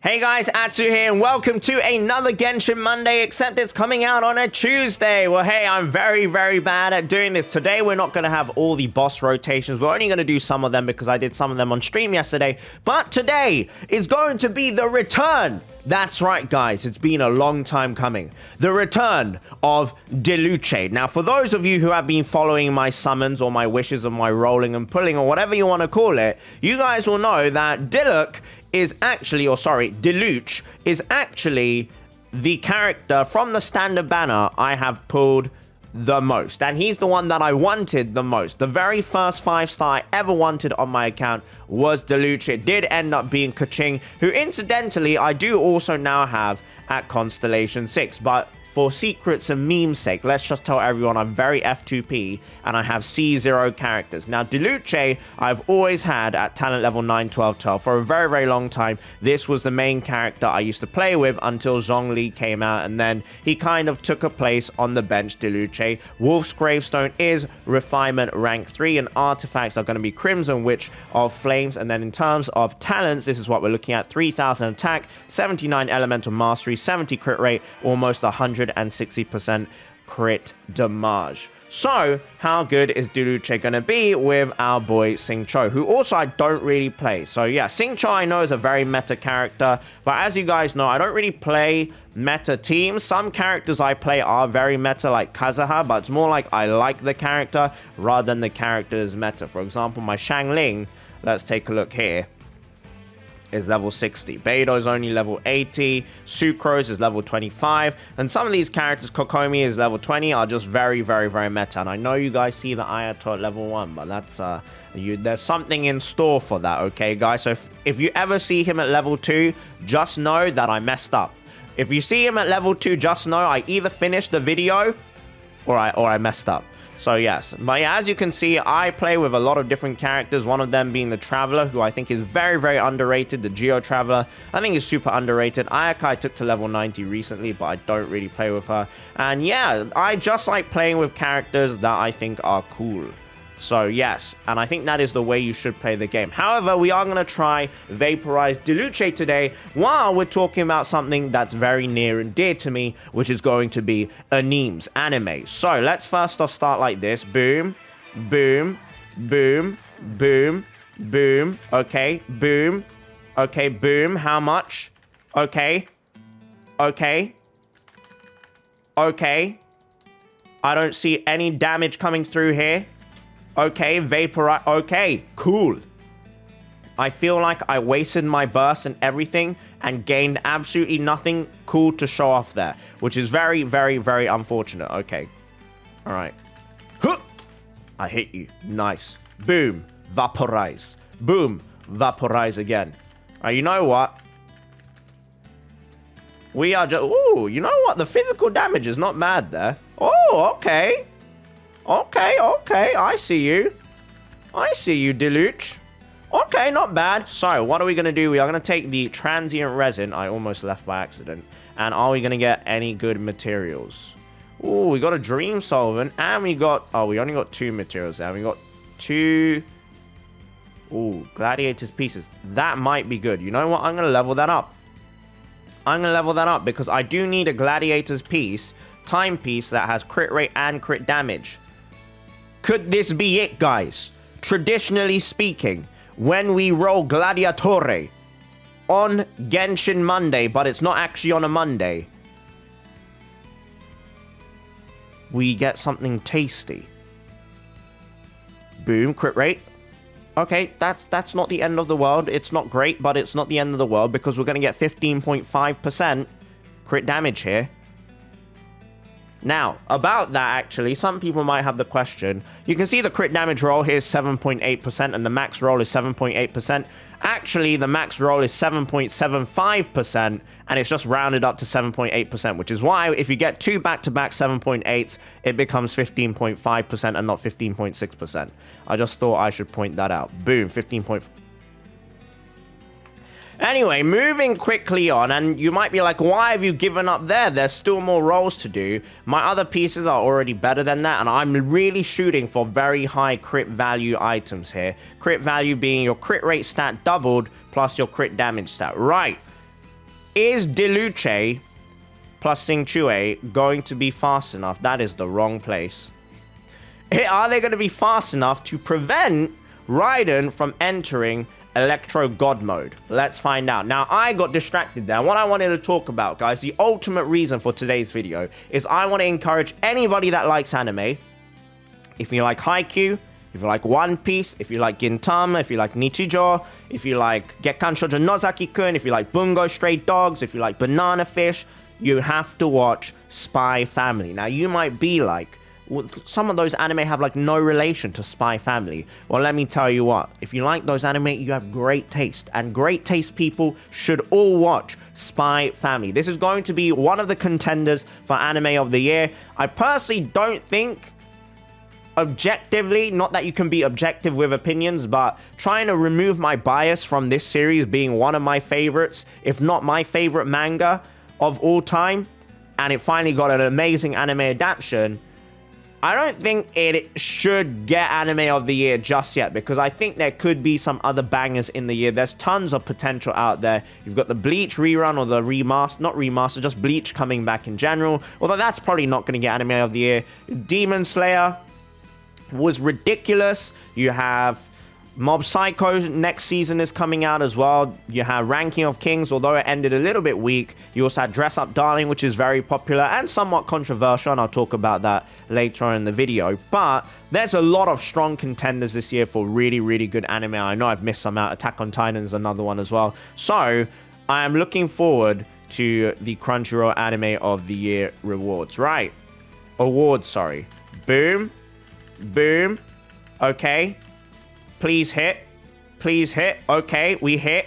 Hey guys, Atsu here, and welcome to another Genshin Monday, except it's coming out on a Tuesday. Well, hey, I'm very bad at doing this. Today, we're not going to have all the boss rotations. We're only going to do some of them because I did some of them on stream yesterday. But today is going to be the return. That's right, guys. It's been a long time coming. The return of Diluc. Now, for those of you who have been following my summons or my wishes or my rolling and pulling or whatever you want to call it, you guys will know that Diluc is actually, Diluc is actually the character from the standard banner I have pulled the most. And he's the one that I wanted the most. The very first 5-star I ever wanted on my account was Diluc. It did end up being Keqing, who incidentally I do also now have at Constellation 6. But for secrets and meme's sake, let's just tell everyone I'm very F2P and I have C0 characters. Now, Diluc, I've always had at talent level 9, 12, 12 for a very long time. This was the main character I used to play with until Zhongli came out, and then he kind of took a place on the bench, Diluc. Wolf's Gravestone is refinement rank 3, and artifacts are going to be Crimson Witch of Flames. And then in terms of talents, this is what we're looking at: 3,000 attack, 79 elemental mastery, 70 crit rate, almost 160% crit damage. So, how good is Diluc going to be with our boy Xingqiu, who also I don't really play? So yeah, Xingqiu I know is a very meta character, but as you guys know, I don't really play meta teams. Some characters I play are very meta, like Kazuha, but it's more like I like the character rather than the character is meta. For example, my Xiangling, let's take a look here, is level 60. Beidou is only level 80. Sucrose is level 25. And some of these characters, Kokomi is level 20, are just very meta. And I know you guys see the Ayato at level 1, but that's there's something in store for that, okay, guys? So if you ever see him at level 2, just know that I messed up. If you see him at level 2, just know I either finished the video or I messed up. So yes, but yeah, as you can see, I play with a lot of different characters, one of them being the Traveler, who I think is very underrated. The Geo Traveler, I think, is super underrated. Ayaka I took to level 90 recently, but I don't really play with her. And yeah, I just like playing with characters that I think are cool. So yes, and I think that is the way you should play the game. However, we are going to try Vaporize Diluc today while we're talking about something that's very near and dear to me, which is going to be animes, anime. So let's first off start like this. Boom, boom, boom, boom, boom. Okay, boom. Okay, boom. How much? Okay. Okay. Okay. I don't see any damage coming through here. Okay, vaporize. Okay, cool. I feel like I wasted my burst and everything and gained absolutely nothing cool to show off there, which is very unfortunate. Okay. All right. Huh! I hit you. Nice. Boom. Vaporize. Boom. Vaporize again. All right, you know what? We are just... Ooh, you know what? The physical damage is not bad there. Oh, okay. Okay, I see you. I see you, Diluc. Okay, not bad. So, what are we going to do? We are going to take the transient resin. I almost left by accident. And are we going to get any good materials? Ooh, we got a dream solvent. And we got... Oh, we only got 2 materials there. We got 2... Ooh, gladiator's pieces. That might be good. You know what? I'm going to level that up. I'm going to level that up because I do need a gladiator's piece, timepiece that has crit rate and crit damage. Could this be it, guys? Traditionally speaking, when we roll Gladiatore on Genshin Monday, but it's not actually on a Monday, we get something tasty. Boom, crit rate. Okay, that's not the end of the world. It's not great, but it's not the end of the world because we're going to get 15.5% crit damage here. Now, about that, actually, some people might have the question. You can see the crit damage roll here is 7.8% and the max roll is 7.8%. Actually, the max roll is 7.75% and it's just rounded up to 7.8%, which is why if you get 2 back-to-back 7.8s, it becomes 15.5% and not 15.6%. I just thought I should point that out. Boom, 15.5%. Anyway, moving quickly on, and you might be like, why have you given up there? There's still more rolls to do. My other pieces are already better than that, and I'm really shooting for very high crit value items here. Crit value being your crit rate stat doubled plus your crit damage stat. Right. Is Diluc plus Xingqiu going to be fast enough? That is the wrong place. Are they going to be fast enough to prevent Raiden from entering Electro God mode? Let's find out. Now, I got distracted there. What I wanted to talk about, guys, the ultimate reason for today's video is I want to encourage anybody that likes anime. If you like Haikyuu, if you like One Piece, if you like Gintama, if you like Nichijou, if you like Gekkan Shoujo Nozaki-kun, if you like Bungo Stray Dogs, if you like Banana Fish, you have to watch Spy Family. Now, you might be like, some of those anime have like no relation to Spy Family. Well, let me tell you what, if you like those anime, you have great taste, and great taste people should all watch Spy Family. This is going to be one of the contenders for anime of the year. I personally don't think, objectively, not that you can be objective with opinions, but trying to remove my bias from this series being one of my favorites, if not my favorite manga of all time, and it finally got an amazing anime adaptation, I don't think it should get anime of the year just yet, because I think there could be some other bangers in the year. There's tons of potential out there. You've got the Bleach rerun, or the remaster, not remaster, just Bleach coming back in general, although that's probably not going to get anime of the year. Demon Slayer was ridiculous. You have Mob Psycho next season is coming out as well. You have Ranking of Kings, although it ended a little bit weak. You also had Dress Up Darling, which is very popular and somewhat controversial, and I'll talk about that later on in the video. But there's a lot of strong contenders this year for really, really good anime. I know I've missed some out. Attack on Titan is another one as well. So I am looking forward to the Crunchyroll Anime of the Year rewards. Right. Awards, sorry. Boom. Boom. Okay. Please hit. Please hit. Okay, we hit.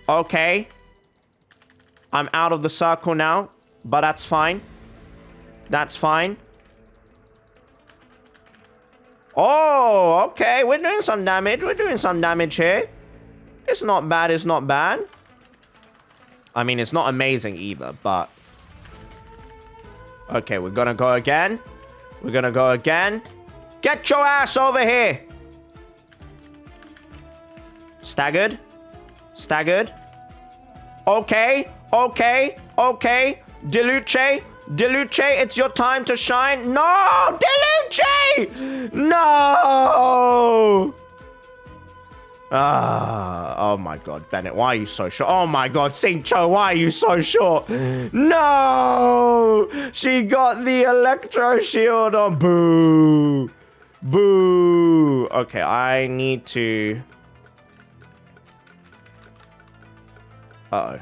Okay. I'm out of the circle now, but that's fine. That's fine. Oh, okay. We're doing some damage. We're doing some damage here. It's not bad. It's not bad. I mean, it's not amazing either, but... Okay, we're gonna go again. We're gonna go again. Get your ass over here. Staggered. Staggered. Okay. Okay. Okay. Diluc. Diluc, it's your time to shine. No! Diluc! No! Oh my god, Bennett, why are you so short? Oh my god, Xingqiu, why are you so short? No! She got the electro shield on. Boo! Boo! Okay, I need to... Uh-oh.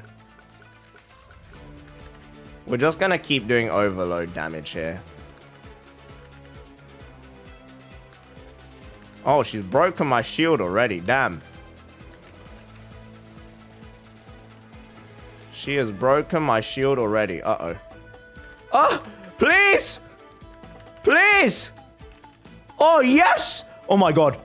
We're just gonna keep doing overload damage here. Oh, she's broken my shield already. Damn. She has broken my shield already. Uh-oh. Oh, please! Please! Oh, yes! Oh, my God.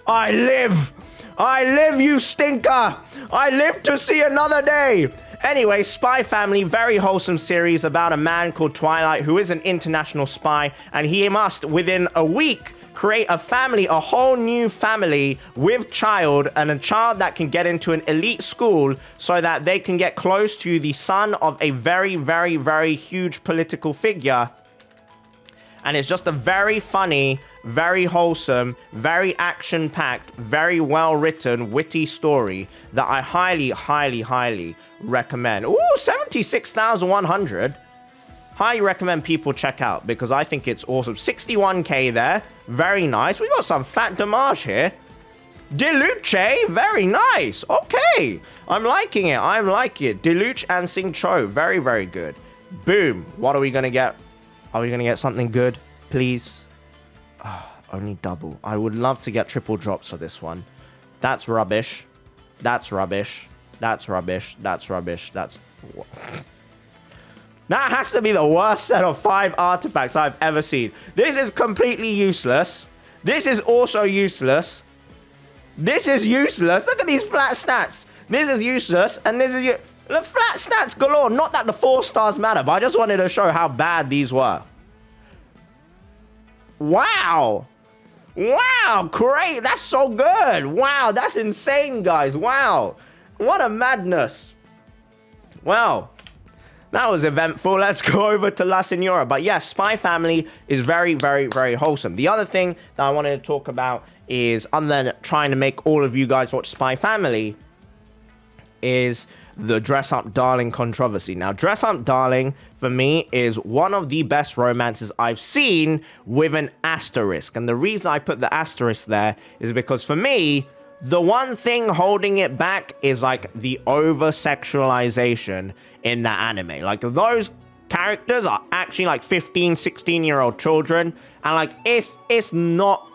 I live! I live, you stinker! I live to see another day! Anyway, Spy Family, very wholesome series about a man called Twilight who is an international spy, and he must, within a week, create a family, a whole new family with child, and a child that can get into an elite school so that they can get close to the son of a very, very, very huge political figure. And it's just a very funny, very wholesome, very action-packed, very well-written, witty story that I highly, highly, highly recommend. Ooh, 76,100. Highly recommend people check out because I think it's awesome. 61k there. Very nice. We got some fat damage here. Diluc, very nice. Okay. I'm liking it. I'm liking it. Diluc and Xingqiu, very, very good. Boom. What are we going to get? Are we going to get something good? Please. Oh, only double. I would love to get triple drops for this one. That's rubbish. That's rubbish. That's rubbish. That's rubbish. That's... That has to be the worst set of 5 artifacts I've ever seen. This is completely useless. This is also useless. This is useless. Look at these flat stats. This is useless. And this is... The flat stats galore. Not that the 4 stars matter, but I just wanted to show how bad these were. Wow. Wow. Great. That's so good. Wow. That's insane, guys. Wow. What a madness. Well, that was eventful. Let's go over to La Senora. But yes, Spy Family is very, very, very wholesome. The other thing that I wanted to talk about is, other than trying to make all of you guys watch Spy Family, is the Dress Up Darling controversy. Now, Dress Up Darling, for me, is one of the best romances I've seen with an asterisk. And the reason I put the asterisk there is because, for me, the one thing holding it back is, like, the over-sexualization in that anime. Like, those characters are actually, like, 15, 16-year-old children. And, like, it's not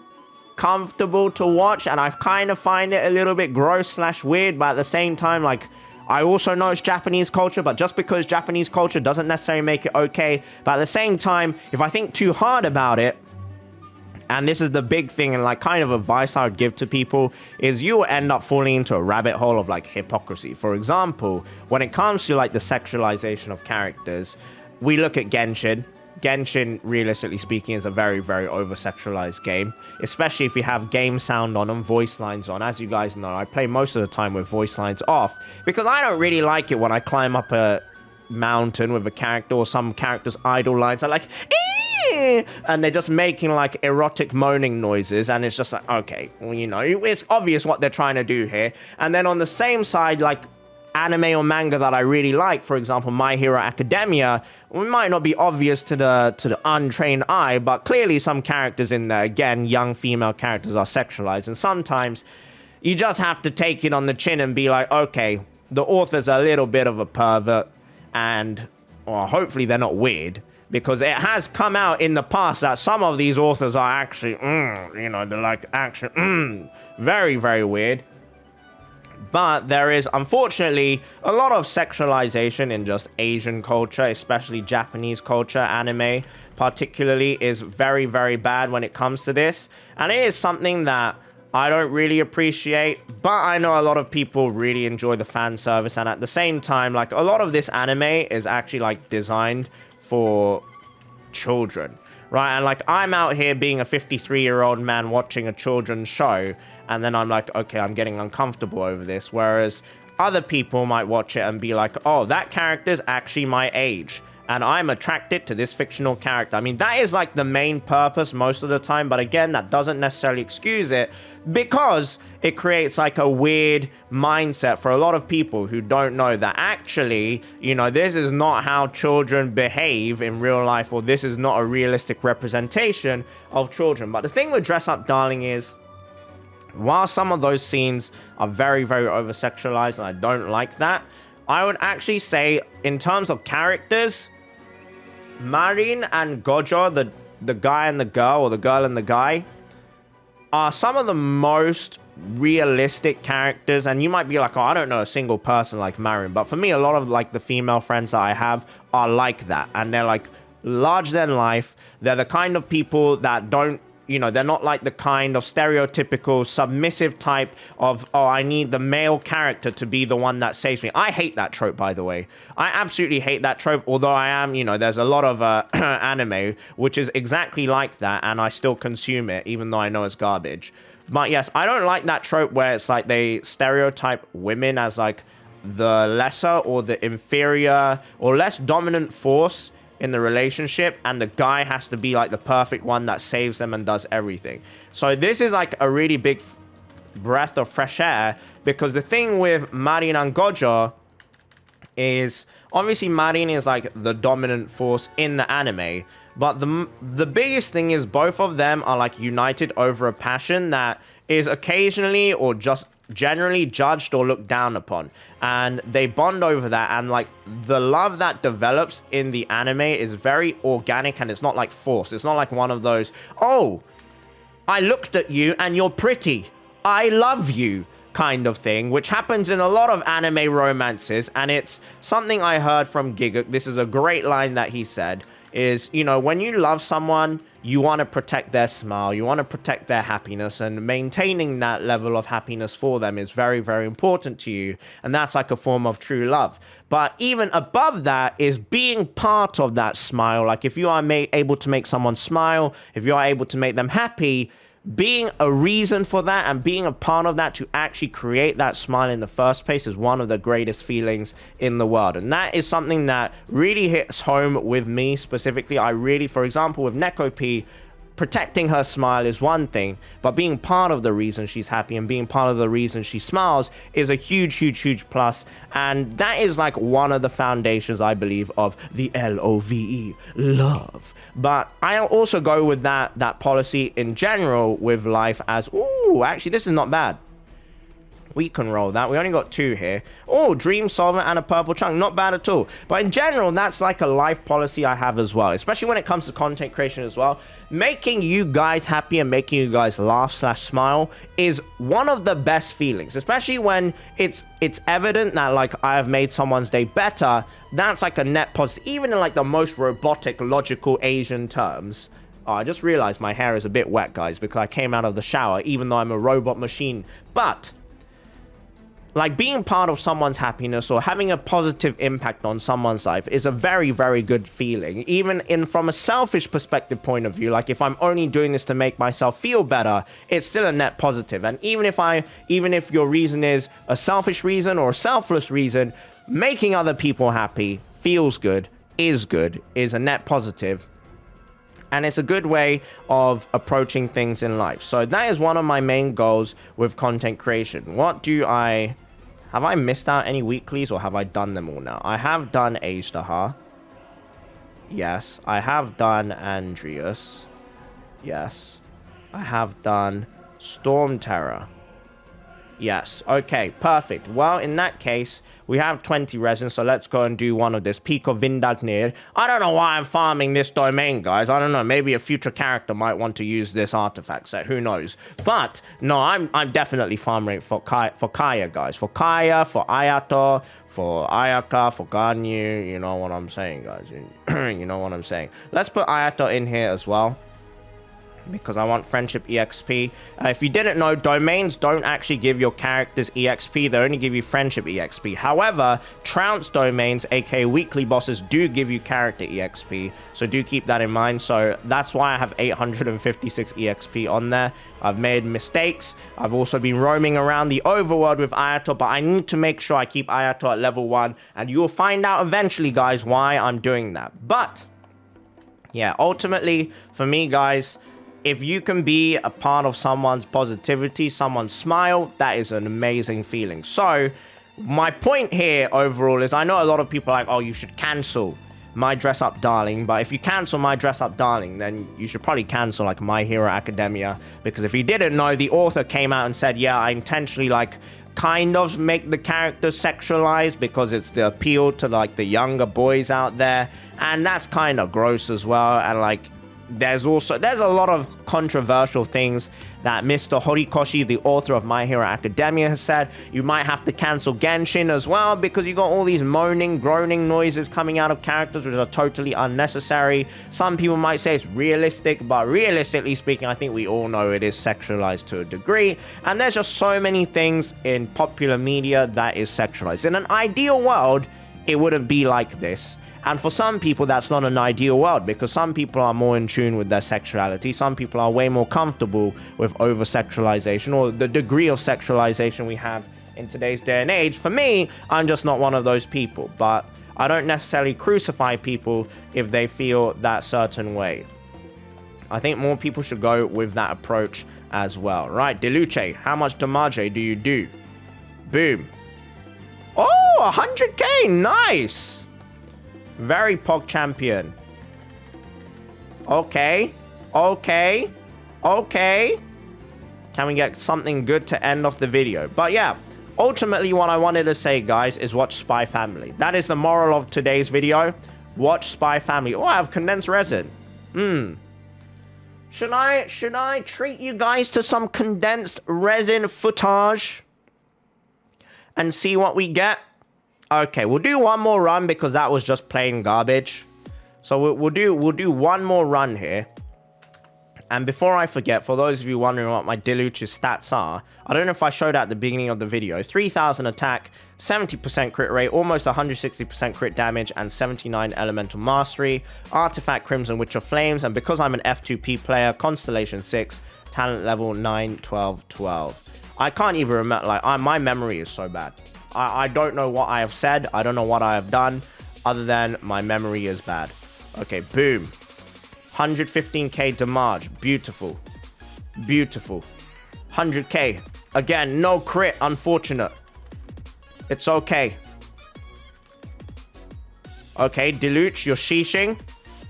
comfortable to watch. And I kind of find it a little bit gross/weird. But at the same time, like, I also know it's Japanese culture, but just because Japanese culture doesn't necessarily make it okay. But at the same time, if I think too hard about it, and this is the big thing and like kind of advice I would give to people, is you will end up falling into a rabbit hole of like hypocrisy. For example, when it comes to like the sexualization of characters, we look at Genshin. Genshin, realistically speaking, is a very, very over-sexualized game, especially if you have game sound on and voice lines on. As you guys know, I play most of the time with voice lines off because I don't really like it when I climb up a mountain with a character or some character's idle lines are like, "Eee!" and they're just making like erotic moaning noises, and it's just like, okay, well, you know, it's obvious what they're trying to do here. And then on the same side, like, anime or manga that I really like, for example, My Hero Academia, it might not be obvious to the untrained eye, but clearly some characters in there, again, young female characters, are sexualized, and sometimes you just have to take it on the chin and be like, okay, the author's a little bit of a pervert, and or hopefully they're not weird, because it has come out in the past that some of these authors are actually, you know, they're like actually, very, very weird. But there is, unfortunately, a lot of sexualization in just Asian culture, especially Japanese culture. Anime, particularly, is very, very bad when it comes to this. And it is something that I don't really appreciate, but I know a lot of people really enjoy the fan service. And at the same time, like, a lot of this anime is actually, like, designed for children, right? And, like, I'm out here being a 53-year-old man watching a children's show, and then I'm like, okay, I'm getting uncomfortable over this. Whereas other people might watch it and be like, oh, that character's actually my age, and I'm attracted to this fictional character. I mean, that is like the main purpose most of the time. But again, that doesn't necessarily excuse it, because it creates like a weird mindset for a lot of people who don't know that actually, you know, this is not how children behave in real life, or this is not a realistic representation of children. But the thing with Dress Up Darling is, while some of those scenes are very, very over-sexualized, and I don't like that, I would actually say, in terms of characters, Marin and Gojo, the guy and the girl, or the girl and the guy, are some of the most realistic characters. And you might be like, oh, I don't know a single person like Marin. But for me, a lot of like the female friends that I have are like that. And they're like larger than life. They're the kind of people that don't, you know, they're not like the kind of stereotypical submissive type of, oh, I need the male character to be the one that saves me. I hate that trope, by the way. I absolutely hate that trope, although I am, you know, there's a lot of anime which is exactly like that, and I still consume it, even though I know it's garbage. But yes, I don't like that trope where it's like they stereotype women as like the lesser or the inferior or less dominant force in the relationship, and the guy has to be like the perfect one that saves them and does everything. So this is like a really big breath of fresh air, because the thing with Marin and Gojo is, obviously Marin is like the dominant force in the anime, but the biggest thing is both of them are like united over a passion that is occasionally or just generally judged or looked down upon, and they bond over that. And like the love that develops in the anime is very organic, and it's not like forced. It's not like one of those, oh, I looked at you and you're pretty, I love you kind of thing, which happens in a lot of anime romances. And it's something I heard from Giguk. This is a great line that he said, is, you know, when you love someone, you want to protect their smile, you want to protect their happiness, and maintaining that level of happiness for them is very, very important to you. And that's like a form of true love. But even above that is being part of that smile. Like if you are able to make someone smile, if you are able to make them happy, being a reason for that and being a part of that to actually create that smile in the first place is one of the greatest feelings in the world. And that is something that really hits home with me specifically. I really, for example, with Neko P, protecting her smile is one thing, but being part of the reason she's happy and being part of the reason she smiles is a huge plus. And that is like one of the foundations, I believe, of the LOVE, love. But I also go with that policy in general with life as, ooh, actually, this is not bad. We can roll that. We only got 2 here. Oh, Dream Solvent and a purple chunk. Not bad at all. But in general, that's like a life policy I have as well, especially when it comes to content creation as well. Making you guys happy and making you guys laugh/smile is one of the best feelings, especially when it's evident that like I have made someone's day better. That's like a net positive, even in like the most robotic, logical Asian terms. Oh, I just realized my hair is a bit wet, guys, because I came out of the shower, even though I'm a robot machine. But like being part of someone's happiness or having a positive impact on someone's life is a very good feeling. Even from a selfish perspective point of view, like if I'm only doing this to make myself feel better, it's still a net positive. And even if your reason is a selfish reason or a selfless reason, making other people happy feels good, is a net positive. And it's a good way of approaching things in life. So that is one of my main goals with content creation. Have I missed out any weeklies or have I done them all now? I have done Ajdaha. Yes. I have done Andreas. Yes. I have done Storm Terror. Yes. Okay, perfect. Well, in that case, we have 20 resin, so let's go and do one of this. Pico Vindagnir. I don't know why I'm farming this domain, guys. I don't know. Maybe a future character might want to use this artifact set. Who knows? But, no, I'm definitely farming for Kaya, guys. For Kaya, for Ayato, for Ayaka, for Ganyu. You know what I'm saying, guys. You know what I'm saying. Let's put Ayato in here as well, because I want friendship EXP. If you didn't know, domains don't actually give your characters EXP. They only give you friendship EXP. However, trounce domains, aka weekly bosses, do give you character EXP. So do keep that in mind. So that's why I have 856 EXP on there. I've made mistakes. I've also been roaming around the overworld with Ayato, but I need to make sure I keep Ayato at level 1. And you will find out eventually, guys, why I'm doing that. But, yeah, ultimately, for me, guys, if you can be a part of someone's positivity, someone's smile, that is an amazing feeling. So, my point here overall is I know a lot of people are like, oh, you should cancel My Dress Up Darling. But if you cancel My Dress Up Darling, then you should probably cancel like My Hero Academia. Because if you didn't know, the author came out and said, yeah, I intentionally like kind of make the character sexualized because it's the appeal to like the younger boys out there. And that's kind of gross as well. And like, there's a lot of controversial things that Mr. Horikoshi, the author of My Hero Academia, has said. You might have to cancel Genshin as well because you got all these moaning, groaning noises coming out of characters which are totally unnecessary. Some people might say it's realistic, but realistically speaking, I think we all know it is sexualized to a degree. And there's just so many things in popular media that is sexualized. In an ideal world, it wouldn't be like this. And for some people, that's not an ideal world because some people are more in tune with their sexuality. Some people are way more comfortable with over-sexualization or the degree of sexualization we have in today's day and age. For me, I'm just not one of those people. But I don't necessarily crucify people if they feel that certain way. I think more people should go with that approach as well. Right, Diluc, how much damage do you do? Boom. Oh, 100k, nice. Very Pog champion. Okay. Can we get something good to end off the video? But yeah, ultimately what I wanted to say, guys, is watch Spy Family. That is the moral of today's video. Watch Spy Family. Oh, I have condensed resin. Should I treat you guys to some condensed resin footage and see what we get? Okay, we'll do one more run because that was just plain garbage. So we'll do one more run here. And before I forget, for those of you wondering what my Diluc's stats are, I don't know if I showed at the beginning of the video. 3,000 attack, 70% crit rate, almost 160% crit damage, and 79 elemental mastery. Artifact Crimson Witch of Flames, and because I'm an F2P player, Constellation 6, Talent level 9, 12, 12. I can't even remember. Like, my memory is so bad. I don't know what I have said. I don't know what I have done. Other than my memory is bad. Okay, boom. 115k damage. Beautiful. Beautiful. 100k. Again, no crit. Unfortunate. It's okay. Okay, Diluc, you're sheeshing.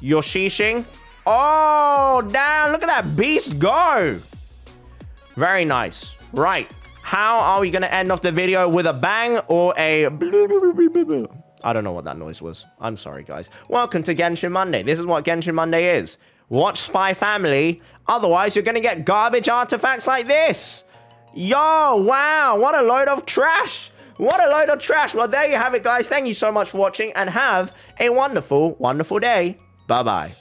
You're sheeshing. Oh, damn. Look at that beast go. Very nice. Right. How are we going to end off the video? With a bang or a... I don't know what that noise was. I'm sorry, guys. Welcome to Genshin Monday. This is what Genshin Monday is. Watch Spy Family. Otherwise, you're going to get garbage artifacts like this. Yo, wow. What a load of trash. What a load of trash. Well, there you have it, guys. Thank you so much for watching and have a wonderful, wonderful day. Bye-bye.